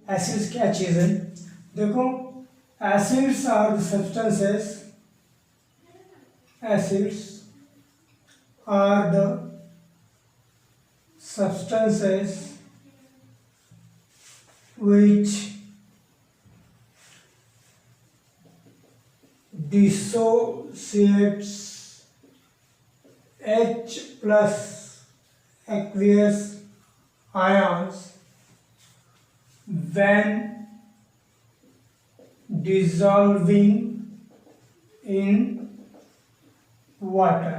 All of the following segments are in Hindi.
एसिड्स क्या चीज़ है? देखो, acids are the substances, acids are the substances which dissociates H plus aqueous ions when dissolving in water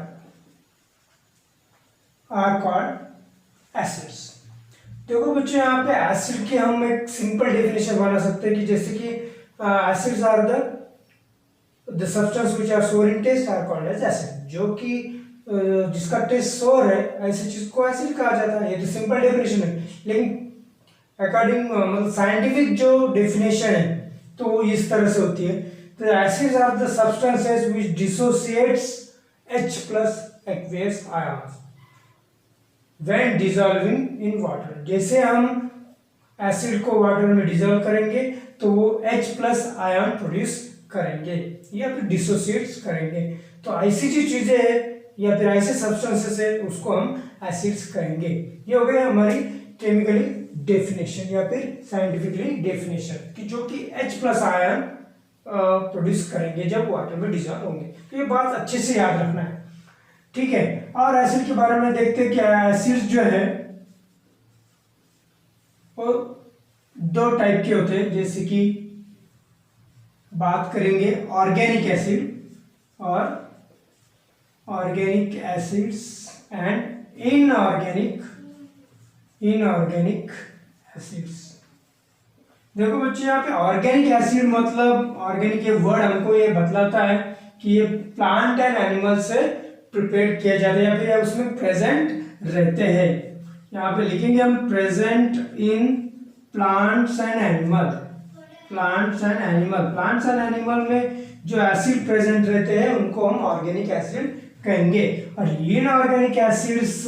are called acids. देखो बच्चों, यहाँ पे एसिड की हम एक सिंपल डेफिनेशन बना सकते हैं कि जैसे कि acids are the substance which are sour in taste are called as acid. जो कि जिसका टेस्ट सोर है, ऐसी चीज को एसिड कहा जाता है। ये तो सिंपल डेफिनेशन है, लेकिन अकॉर्डिंग मतलब साइंटिफिक जो डेफिनेशन है तो वो इस तरह से होती है। तो acids are the substances which dissociates H plus aqueous ions when dissolving in water। जैसे हम एसिड को वाटर में डिजोल्व करेंगे तो वो H प्लस आयन प्रोड्यूस करेंगे या फिर डिसोसिएट्स करेंगे। तो ऐसी जो चीजें है या फिर ऐसे सब्सटेंसेस है उसको हम एसिड्स कहेंगे। ये हो गई हमारी केमिकली डेफिनेशन या फिर साइंटिफिकली डेफिनेशन कि जो कि H प्लस आयन प्रोड्यूस करेंगे जब वाटर में डिजोल्व होंगे। तो ये बात अच्छे से याद रखना है, ठीक है। और एसिड के बारे में देखते हैं क्या। एसिड्स जो है वो दो टाइप के होते हैं, जैसे कि बात करेंगे ऑर्गेनिक एसिड और organic acids and inorganic acids. देखो बच्चे, यहाँ पे ऑर्गेनिक एसिड मतलब ऑर्गेनिक ये वर्ड हमको ये बतलाता है कि ये प्लांट एंड एनिमल से प्रिपेयर किया जाता है या फिर उसमें प्रेजेंट रहते हैं। यहाँ पे लिखेंगे हम present in plants and animal. Plants and animal में जो एसिड प्रेजेंट रहते हैं उनको हम ऑर्गेनिक एसिड कहेंगे। और इनऑर्गेनिक एसिड्स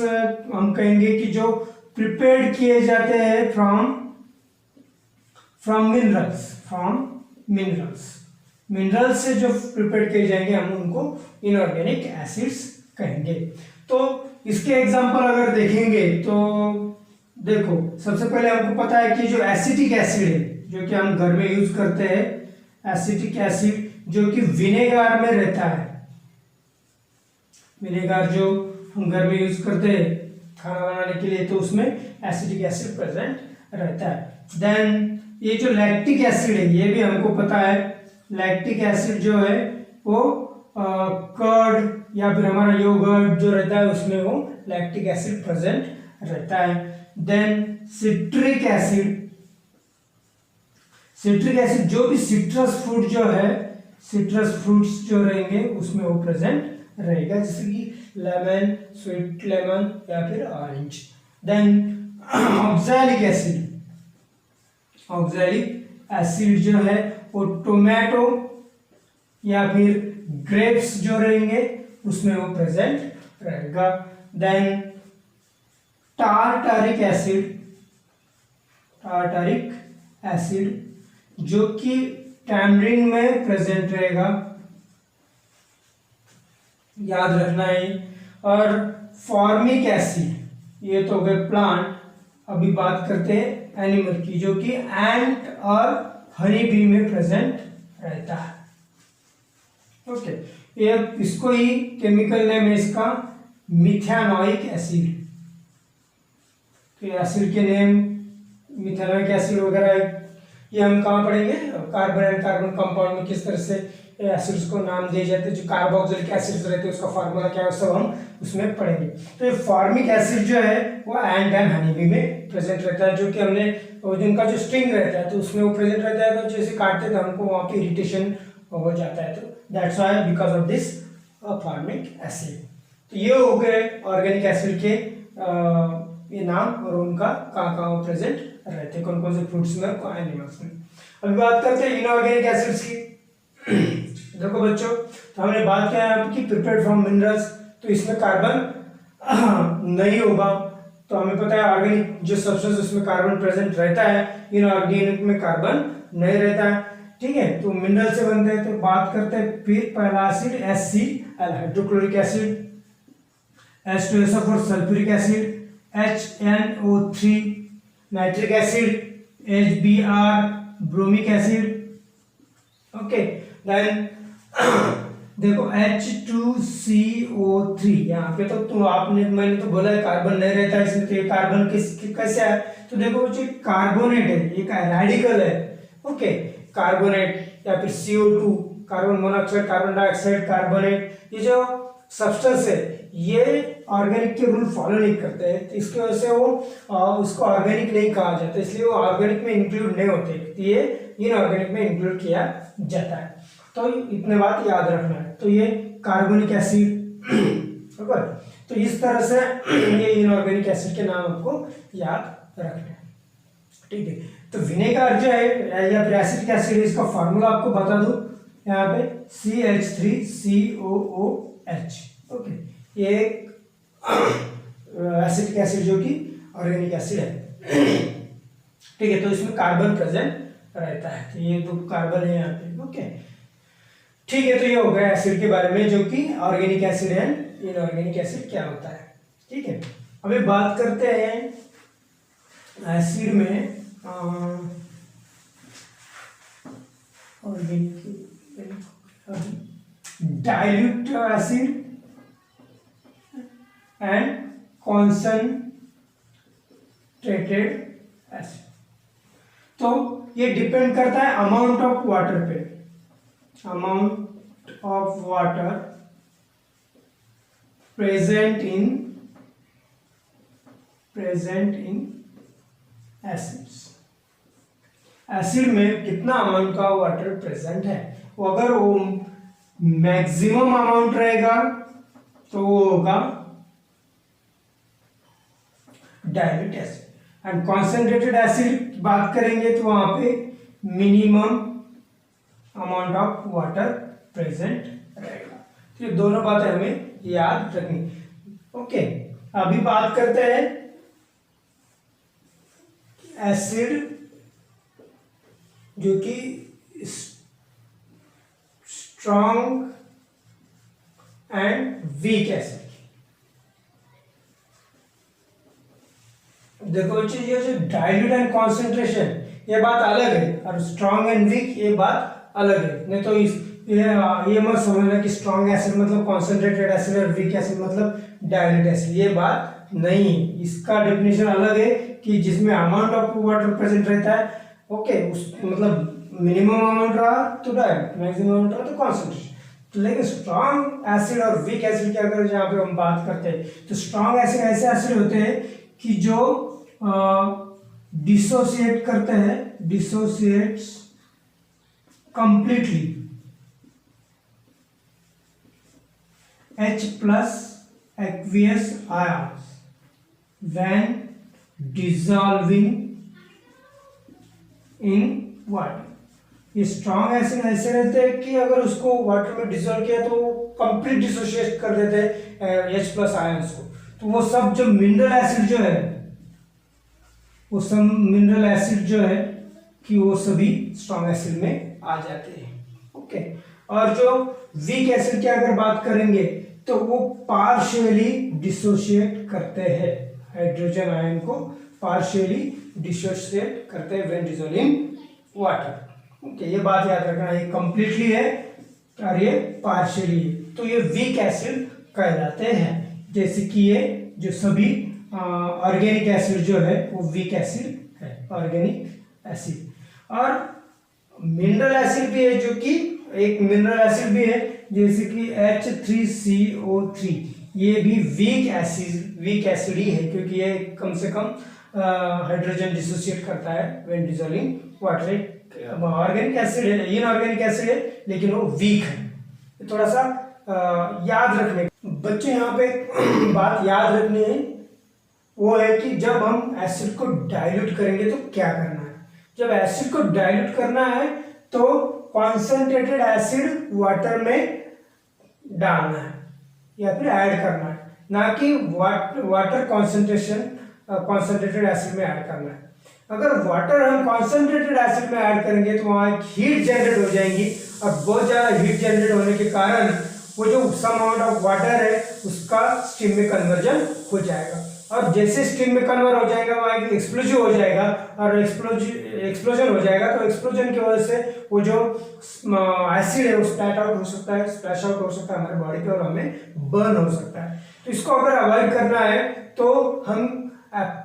हम कहेंगे कि जो प्रिपेयर्ड किए जाते हैं फ्रॉम मिनरल्स से जो प्रिपेयर किए जाएंगे हम उनको इनऑर्गेनिक एसिड्स कहेंगे। तो इसके एग्जांपल अगर देखेंगे तो देखो, सबसे पहले हमको पता है कि जो एसिटिक एसिड है जो कि हम घर में यूज करते हैं, एसिटिक एसिड जो कि विनेगार में रहता है। विनेगार जो हम घर में यूज करते हैं खाना बनाने के लिए, तो उसमें एसिटिक एसिड प्रेजेंट रहता है। देन ये जो लैक्टिक एसिड है ये भी हमको पता है। लैक्टिक एसिड जो है वो कर्ड या फिर हमारा योगर्ट जो रहता है उसमें वो लैक्टिक एसिड प्रेजेंट रहता है। देन सिट्रिक एसिड जो भी सिट्रस फ्रूट जो है, सिट्रस फ्रूट्स जो रहेंगे उसमें वो प्रेजेंट रहेगा, जैसे कि लेमन, स्वीट लेमन या फिर ऑरेंज। देन ऑक्सैलिक एसिड जो है वो टोमेटो या फिर ग्रेप्स जो रहेंगे उसमें वो प्रेजेंट रहेगा। देन टार्टारिक एसिड जो कि टैमरिन में प्रेजेंट रहेगा, याद रखना है। और फॉर्मिक एसिड ये तो हो गए प्लांट। अभी बात करते हैं एनिमल की, जो कि एंट और हनी बी में प्रेजेंट रहता है। ओके, ये इसको ही केमिकल नेम है इसका मिथेनोइक एसिड। तो एसिड के नेम मिथेनोइक एसिड वगैरह ये हम कहाँ पढ़ेंगे, कार्बन एंड कार्बन कंपाउंड में किस तरह से एसिड्स को नाम दिए जाते हैं, जो कार्बोक्सिलिक एसिड्स रहते हैं उसका फार्मूला क्या है सब हम उसमें पढ़ेंगे। तो ये फॉर्मिक एसिड जो है वो एंट एंड हनी बी में प्रेजेंट रहता है, जो कि हमने जिनका जो स्टिंग रहता है तो उसमें वो प्रेजेंट रहता है। तो जैसे काटते तो हमको वहाँ पे इरिटेशन हो जाता है, तो that's why because of this formic acid. तो ये हो गए ऑर्गेनिक एसिड के ये नाम और उनका कहाँ प्रेजेंट रहते हैं, कौन कौन से फ्रूट्स में और एनिमल्स में। अभी बात करते हैं इनऑर्गेनिक एसिड्स की। देखो बच्चों, तो हमने बात किया है कि प्रिपेयर्ड फ्रॉम मिनरल्स, तो इसमें कार्बन नहीं होगा। तो हमें पता है ऑर्गेनिक जो सब्सटेंस उसमें कार्बन प्रेजेंट रहता है, इनऑर्गेनिक में कार्बन नहीं रहता है। ठीक है, तो मिनरल से बनते हैं। तो बात करते हैं फिर पहला acid HCl hydrochloric acid, H2SO four sulphuric acid, HNO3 nitric acid, HBr bromic acid. Okay, then देखो H2CO3 यहाँ पे तो आपने मैंने तो बोला है कार्बन नहीं रहता है इसमें, तो ये कार्बन कैसे है? तो देखो बच्चे कार्बोनेट है, ये रैडिकल है। ओके, कार्बोनेट या फिर CO2 carbon monoxide, carbon dioxide, carbonate, ये जो सब्सटेंस है ये ऑर्गेनिक के रूल फॉलो नहीं करते हैं, तो इसकी वजह से वो उसको ऑर्गेनिक नहीं कहा जाता, इसलिए वो ऑर्गेनिक में इंक्लूड नहीं होते, ये इनऑर्गेनिक में इंक्लूड किया जाता है। तो इतने बात याद रखना है। तो ये कार्बोनिक एसिड बराबर, तो इस तरह से ये इनऑर्गेनिक एसिड के नाम आपको याद रखना है। ठीक है, तो विनेगर जो है या फिर एसिटिक एसिड, इसका फार्मूला आपको बता दूं यहाँ पे CH3COOH। ओके, ये एसिटिक एसिड जो कि ऑर्गेनिक एसिड है। ठीक है, तो इसमें कार्बन प्रेजेंट रहता है, तो ये दो कार्बन है यहाँ पे। ओके, ठीक है, तो ये हो गया एसिड के बारे में, जो कि organic acid and inorganic acid क्या होता है। ठीक है, अभी बात करते हैं एसिड में dilute acid and concentrated acid. तो ये डिपेंड करता है अमाउंट ऑफ वाटर पे, amount of water present in acids। Acid में कितना अमाउंट का वाटर प्रेजेंट है, वो अगर वो मैक्सिमम अमाउंट रहेगा तो वो होगा dilute acid, and concentrated acid बात करेंगे तो वहां पे minimum amount of water present रहेगा। तो ये दोनों बातें हमें याद रखनी। ओके, अभी बात करते हैं एसिड जो कि स्ट्रॉन्ग एंड वीक एसिड। देखो ये जो डाइल्यूट एंड कॉन्सेंट्रेशन ये बात अलग है, और स्ट्रॉन्ग एंड वीक ये बात अलग है। नहीं तो ये मत समझना कि स्ट्रॉन्ग एसिड मतलब कॉन्सेंट्रेटेड एसिड और वीक एसिड मतलब डाइल्यूट एसिड, ये बात नहीं है। इसका डेफिनेशन अलग है कि जिसमें अमाउंट ऑफ वाटर प्रेजेंट रहता है। ओके, उस मतलब मिनिमम अमाउंट रहा तो डाइल्यूट, मैक्सिमम अमाउंट रहा तो कॉन्सेंट्रेशन। तो लेकिन स्ट्रॉन्ग एसिड और वीक एसिड की अगर यहाँ पे हम बात करते हैं, तो स्ट्रॉन्ग एसिड ऐसे एसिड होते हैं कि जो डिसोसिएट करते हैं, dissociates completely H plus aqueous ions when dissolving in water। ये स्ट्रॉन्ग एसिड ऐसे रहते हैं कि अगर उसको वाटर में डिसॉल्व किया तो कंप्लीट डिसोसिएट कर देते हैं H प्लस आयंस को। तो वो सब जो मिनरल एसिड जो है, वो सब मिनरल एसिड जो है कि वो सभी स्ट्रॉन्ग एसिड में आ जाते हैं। ओके, और जो वीक एसिड की अगर बात करेंगे तो वो पार्शियली डिसोशिएट करते हैं हाइड्रोजन आयन को, पार्शियली डिसोशिएट करते हैं व्हेन डिसॉल्विंग वाटर। ओके, ये बात याद रखना, ये कंप्लीटली है और ये पार्शियली है, तो ये वीक एसिड कहलाते हैं। जैसे कि ये जो सभी ऑर्गेनिक एसिड जो है वो वीक एसिड है, ऑर्गेनिक एसिड। और मिनरल एसिड भी है, जो कि एक मिनरल एसिड भी है जैसे कि H3CO3, ये भी वीक एसिड ही है, क्योंकि ये कम से कम हाइड्रोजन डिसोसिएट करता है when dissolving water. Organic acid है, इनऑर्गेनिक एसिड है, लेकिन वो वीक है। थोड़ा सा याद रखने बच्चे यहाँ पे बात याद रखनी है, वो है कि जब हम एसिड को डाइल्यूट करेंगे तो क्या करना है। जब एसिड को डाइल्यूट करना है तो कॉन्सेंट्रेटेड एसिड वाटर में डालना है या फिर ऐड करना है, ना कि वाटर कॉन्सेंट्रेशन कॉन्सेंट्रेटेड एसिड में ऐड करना है। अगर वाटर हम कॉन्सेंट्रेटेड एसिड में ऐड करेंगे तो वहाँ एक हीट जनरेट हो जाएंगी, और बहुत ज़्यादा हीट जनरेट होने के कारण वो जो सम अमाउंट ऑफ वाटर है उसका स्टीम में कन्वर्जन हो जाएगा, और जैसे स्टीम में कन्वर्ट हो जाएगा वहाँ एक एक्सप्लोजिव हो जाएगा, और एक्सप्लोजन हो जाएगा तो एक्सप्लोजन की वजह से वो जो एसिड है वो स्प्लैश आउट हो सकता है हमारे बॉडी पे, और हमें बर्न हो सकता है। तो इसको अगर अवॉइड करना है तो हम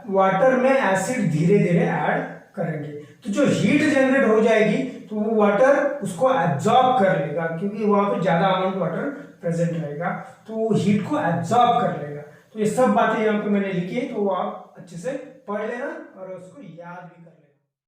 वाटर में एसिड धीरे धीरे ऐड करेंगे, तो जो हीट जनरेट हो जाएगी तो वो वाटर उसको एब्जॉर्ब कर लेगा, क्योंकि वहां पे ज्यादा अमाउंट वाटर प्रेजेंट रहेगा तो वो हीट को एब्जॉर्ब कर लेगा। तो ये सब बातें यहाँ पे मैंने लिखी है, तो वो आप अच्छे से पढ़ लेना और उसको याद भी कर लेना।